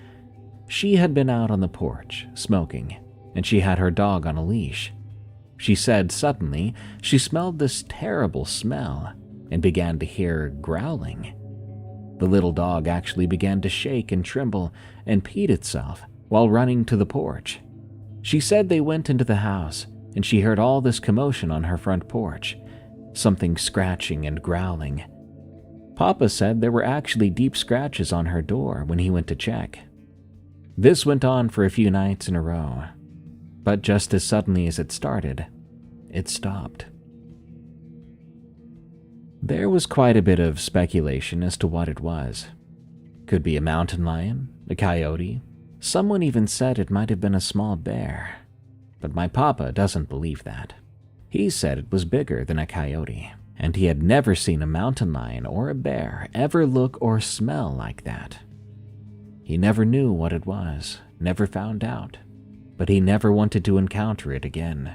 She had been out on the porch, smoking, and she had her dog on a leash. She said suddenly she smelled this terrible smell and began to hear growling. The little dog actually began to shake and tremble and peed itself while running to the porch. She said they went into the house and she heard all this commotion on her front porch, something scratching and growling. Papa said there were actually deep scratches on her door when he went to check. This went on for a few nights in a row, but just as suddenly as it started, it stopped. There was quite a bit of speculation as to what it was. Could be a mountain lion, a coyote. Someone even said it might have been a small bear, but my papa doesn't believe that. He said it was bigger than a coyote, and he had never seen a mountain lion or a bear ever look or smell like that. He never knew what it was, never found out, but he never wanted to encounter it again.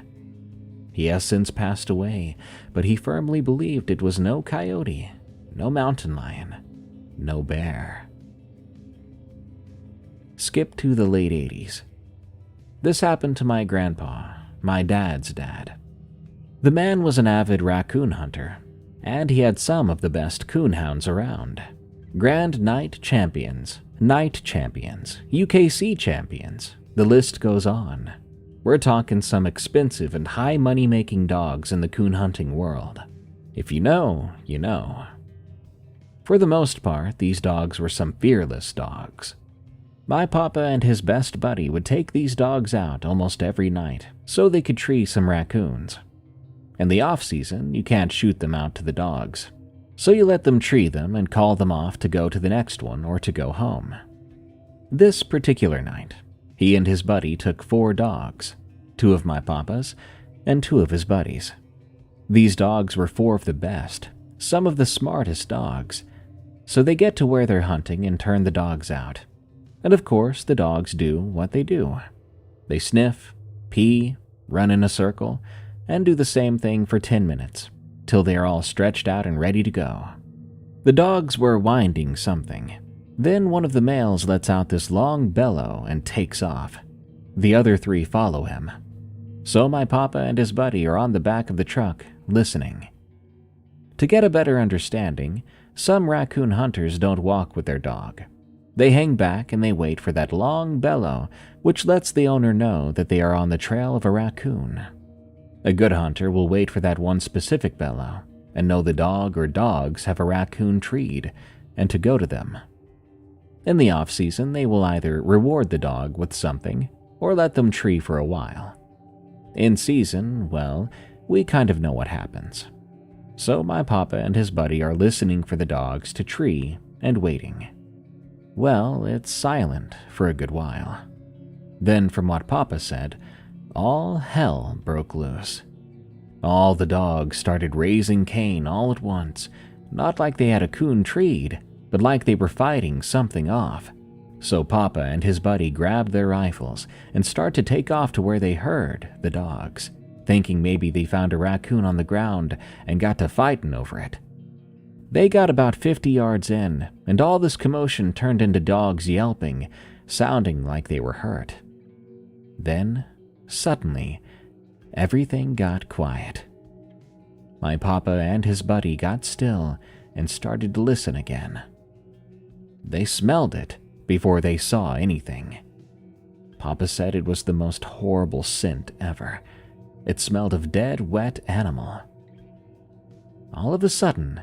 He has since passed away, but he firmly believed it was no coyote, no mountain lion, no bear. Skip to the late 80s. This happened to my grandpa, my dad's dad. The man was an avid raccoon hunter, and he had some of the best coonhounds around. Grand Night Champions, UKC champions, the list goes on. We're talking some expensive and high money-making dogs in the coon hunting world. If you know, you know. For the most part, these dogs were some fearless dogs. My papa and his best buddy would take these dogs out almost every night so they could tree some raccoons. In the off-season, you can't shoot them out to the dogs, so you let them tree them and call them off to go to the next one or to go home. This particular night, he and his buddy took 4 dogs, 2 of my papa's and 2 of his buddies. These dogs were 4 of the best, some of the smartest dogs, so they get to where they're hunting and turn the dogs out. And of course, the dogs do what they do. They sniff, pee, run in a circle, and do the same thing for 10 minutes, till they are all stretched out and ready to go. The dogs were winding something. Then one of the males lets out this long bellow and takes off. The other 3 follow him. So my papa and his buddy are on the back of the truck, listening. To get a better understanding, some raccoon hunters don't walk with their dog. They hang back and they wait for that long bellow, which lets the owner know that they are on the trail of a raccoon. A good hunter will wait for that one specific bellow and know the dog or dogs have a raccoon treed and to go to them. In the off-season, they will either reward the dog with something or let them tree for a while. In season, well, we kind of know what happens. So my papa and his buddy are listening for the dogs to tree and waiting. Well, it's silent for a good while. Then, from what papa said, all hell broke loose. All the dogs started raising Cain all at once, not like they had a coon treed, but like they were fighting something off. So Papa and his buddy grabbed their rifles and start to take off to where they heard the dogs, thinking maybe they found a raccoon on the ground and got to fighting over it. They got about 50 yards in, and all this commotion turned into dogs yelping, sounding like they were hurt. Then, suddenly, everything got quiet. My papa and his buddy got still and started to listen again. They smelled it before they saw anything. Papa said it was the most horrible scent ever. It smelled of dead, wet animal. All of a sudden,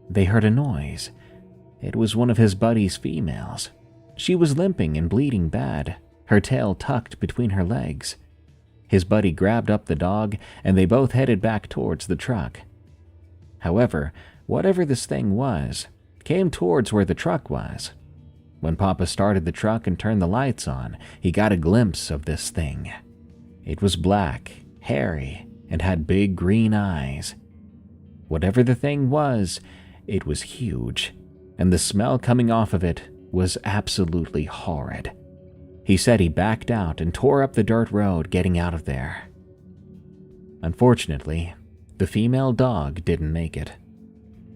they heard a noise. It was one of his buddy's females. She was limping and bleeding bad, her tail tucked between her legs. His buddy grabbed up the dog, and they both headed back towards the truck. However, whatever this thing was, came towards where the truck was. When Papa started the truck and turned the lights on, he got a glimpse of this thing. It was black, hairy, and had big green eyes. Whatever the thing was, it was huge, and the smell coming off of it was absolutely horrid. He said he backed out and tore up the dirt road getting out of there. Unfortunately, the female dog didn't make it.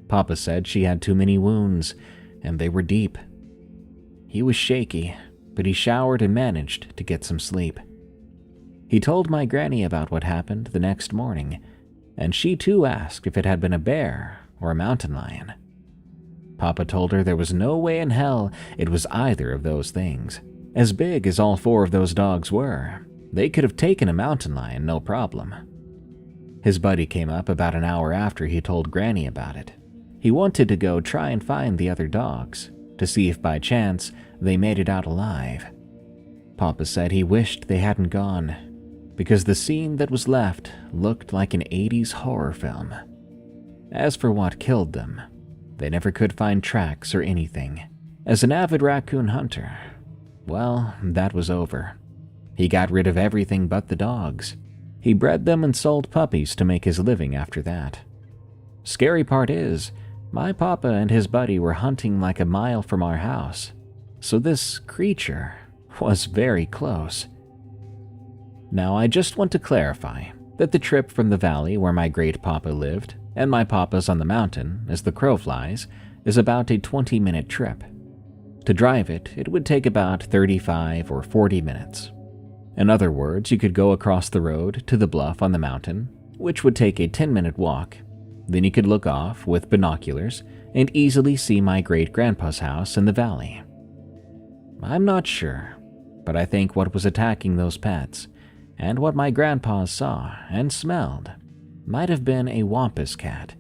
Papa said she had too many wounds, and they were deep. He was shaky, but he showered and managed to get some sleep. He told my granny about what happened the next morning, and she too asked if it had been a bear or a mountain lion. Papa told her there was no way in hell it was either of those things. As big as all four of those dogs were, they could have taken a mountain lion no problem. His buddy came up about an hour after he told Granny about it. He wanted to go try and find the other dogs, to see if by chance they made it out alive. Papa said he wished they hadn't gone, because the scene that was left looked like an 80s horror film. As for what killed them, they never could find tracks or anything. As an avid raccoon hunter, well, that was over. He got rid of everything but the dogs. He bred them and sold puppies to make his living after that. Scary part is, my papa and his buddy were hunting like a mile from our house, so this creature was very close. Now, I just want to clarify that the trip from the valley where my great papa lived and my papa's on the mountain, as the crow flies, is about a 20-minute trip. To drive it, it would take about 35 or 40 minutes. In other words, you could go across the road to the bluff on the mountain, which would take a 10-minute walk. Then you could look off with binoculars and easily see my great-grandpa's house in the valley. I'm not sure, but I think what was attacking those pets, and what my grandpa saw and smelled, might have been a wampus cat.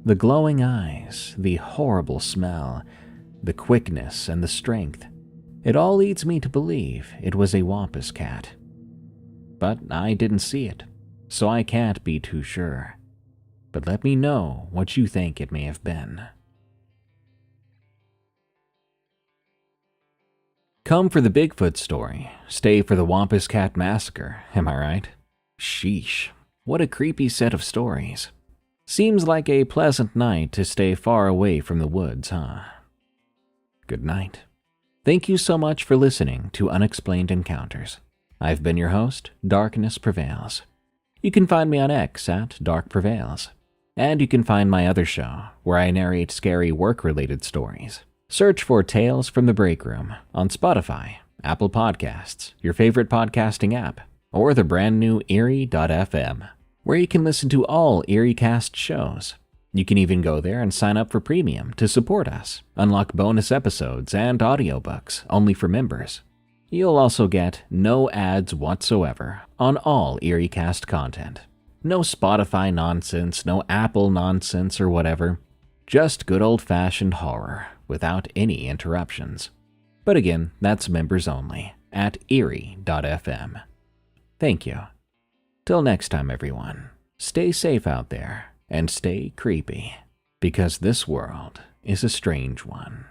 The glowing eyes, the horrible smell, the quickness and the strength. It all leads me to believe it was a wampus cat. But I didn't see it, so I can't be too sure. But let me know what you think it may have been. Come for the Bigfoot story, stay for the Wampus Cat Massacre, am I right? Sheesh, what a creepy set of stories. Seems like a pleasant night to stay far away from the woods, huh? Good night. Thank you so much for listening to Unexplained Encounters. I've been your host, Darkness Prevails. You can find me on X at Dark Prevails. And you can find my other show, where I narrate scary work-related stories. Search for Tales from the Break Room on Spotify, Apple Podcasts, your favorite podcasting app, or the brand new Eerie.fm, where you can listen to all EerieCast shows. You can even go there and sign up for premium to support us, unlock bonus episodes and audiobooks only for members. You'll also get no ads whatsoever on all EerieCast content. No Spotify nonsense, no Apple nonsense or whatever. Just good old-fashioned horror without any interruptions. But again, that's members only at Eerie.fm. Thank you. Till next time, everyone. Stay safe out there and stay creepy, because this world is a strange one.